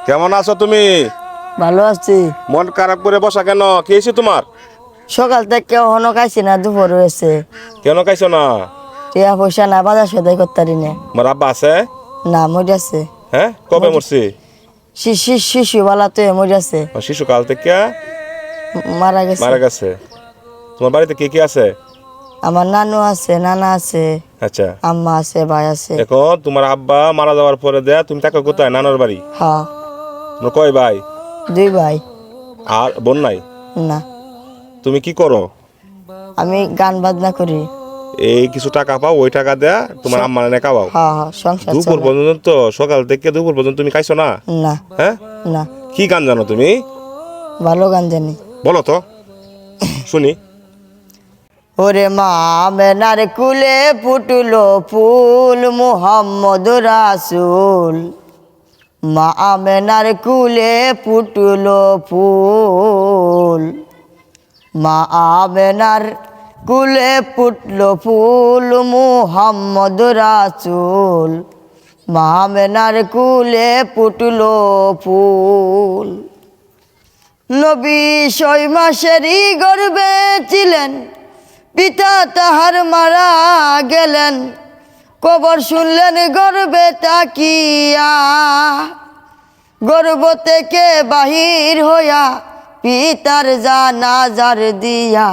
কেমন আছো তুমি? ভালো আছি। মন খারাপ করে বসা কেন? কি হয়েছে তোমার? সকাল থেকে হনো খাইছি না, দুপুর হয়েছে। কেন খাইছো না? টিয়া পয়সা না, বাজার সদাই করতারি না। তোমার আব্বা আছে? না, মরিয়াছে। হ্যাঁ, কবে মরছে? শিশুবেলা তো মরিয়াছে, শিশুকাল থেকে মারা গেছে। মারা গেছে। তোমার বাড়িতে কে কে আছে? আমার নানু আছে, নানা আছে, আচ্ছা, আম্মা আছে, ভাই আছে। এখন তোমার আব্বা মারা যাওয়ার পরে তুমি থাকো কোথায়? নানার বাড়ি। হ্যাঁ, তোমার কয় ভাই? 2 ভাই। আর বোন নাই? না, তুমি কি করো? আমি গান বাজনা করি। এই কিছু টাকা পাও, ওই টাকা দেয়া তোমার আম্মা এনে খাওয়াও। হ্যাঁ হ্যাঁ, সংসার দুপুর চলে। পর্যন্ত, সকাল থেকে দুপুর পর্যন্ত তুমি খাইছো না? না হ্যাঁ, না, কি গান জানো তুমি? ভালো গান জানি। বলো তো শুনি। ওরে মা মেনার কুলে ফুটলো ফুল, মুহাম্মদ রাসূল। মা আমেনার কুলে ফুটলো ফুল, মা আমেনার কুলে ফুটলো ফুল, মুহাম্মদ রাসূল। মা আমেনার কুলে ফুটলো ফুল। নবী 6 মাসেরই গর্ভে ছিলেন, পিতা তাহার মারা গেলেন। কবর শুনলেন গর্ভে তাকিয়া, গর্ভ থেকে বাহির হইয়া পিতার জানাজার দিয়া।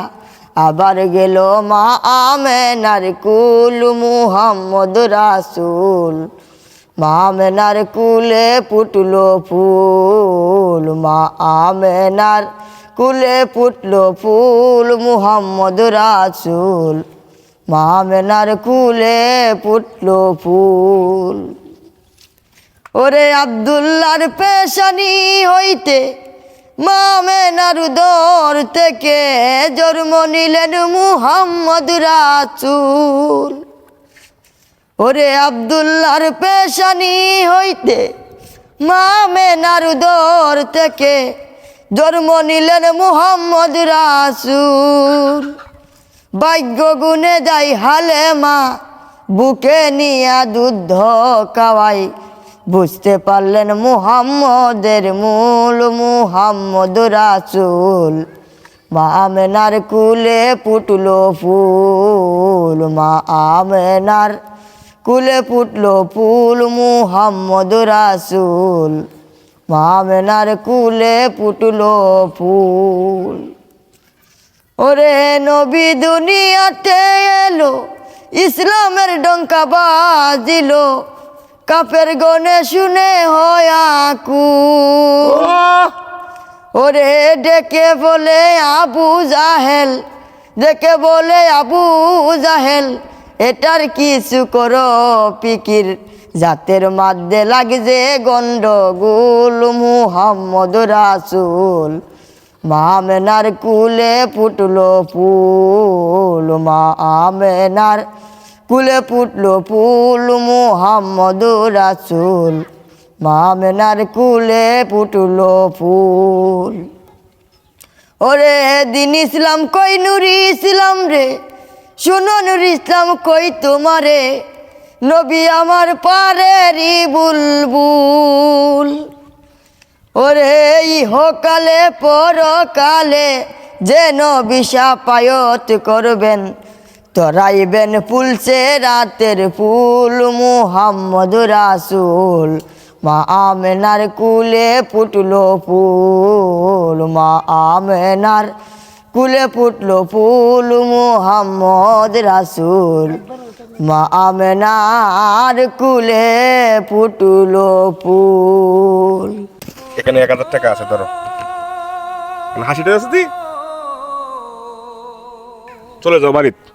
আবার গেল মা আমেনার কুল, মুহাম্মদ রাসূল। মা আমেনার কুলে ফুটলো ফুল, মা আমেনার কুলে ফুটলো ফুল, মুহাম্মদ রাসূল। মা আমেনার কুলে ফুটলো ফুল। ওরে আব্দুল্লাহর পেশানি হইতে মা আমেনার উদর থেকে জন্ম নিলেন মুহাম্মদ রাসূল। ওরে আব্দুল্লাহর পেশানি হইতে মা আমেনার উদর থেকে জন্ম নিলেন মুহাম্মদ রাসূল। ভাগ্য গুনে যাই হালেমা, বুকে নিয়া দুধ খাওয়াই। বুঝতে পারলেন মুহাম্মদের মূল, মুহাম্মদ রাসূল। মা আমেনার কুলে ফুটলো ফুল, মা আমেনার কুলে ফুটলো ফুল, মুহাম্মদ রাসূল। মা আমেনার কুলে ফুটলো ফুল। ওরে নবী দুনিয়াতে এলো, ইসলামের ডঙ্কা বাজিলো। কাফের গনে শুনে হয় আকুল। ওরে ডেকে বলে আবু জাহেল, ডেকে বলে আবু জাহেল। এটার কিছু করো পিকির, জাতের মধ্যে লাগছে গন্ডগোল, মুহাম্মদ রাসূল। মা আমেনার কুলে ফুটলো ফুল, মা আমেনার কুলে ফুটলো ফুল, মুহাম্মদ রাসূল। মা আমেনার কুলে ফুটলো ফুল। ওরে দিন ইসলাম কই নুরি ইসলাম রে, শুনো নুরি ইসলাম কই তোমারে। নবী আমার পারেরই বুলবুল। ওরে ইহকালে পরকালে যেন বিষাপায়ত করবেন, তরাইবেন ফুলছে রাতের ফুল, মুহাম্মদ রাসূল। মা আমেনার কুলে ফুটলো ফুল, মা আমেনার কুলে ফুটলো ফুল, মুহাম্মদ রাসূল। মা আমেনার কুলে ফুটলো ফুল। এখানে 1000 টাকা আছে, ধরো। হাসিটা আছে, চলে যাও বাড়িতে।